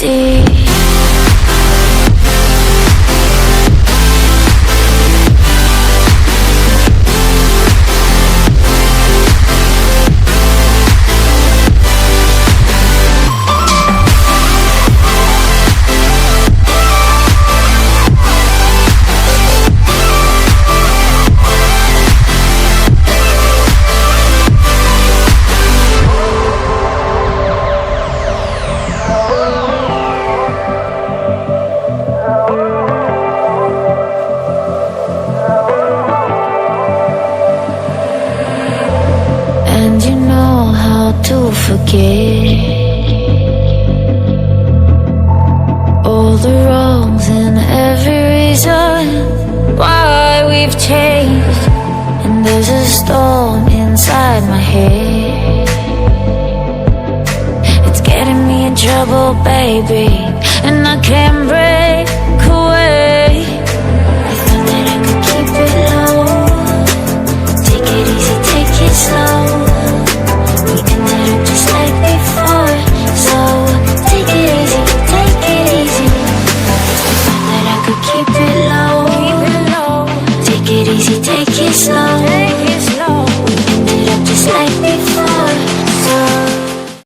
easy. And you know how to forget all the wrongs and every reason why we've changed. And there's a storm inside my head, it's getting me in trouble, baby, and I can't breathe.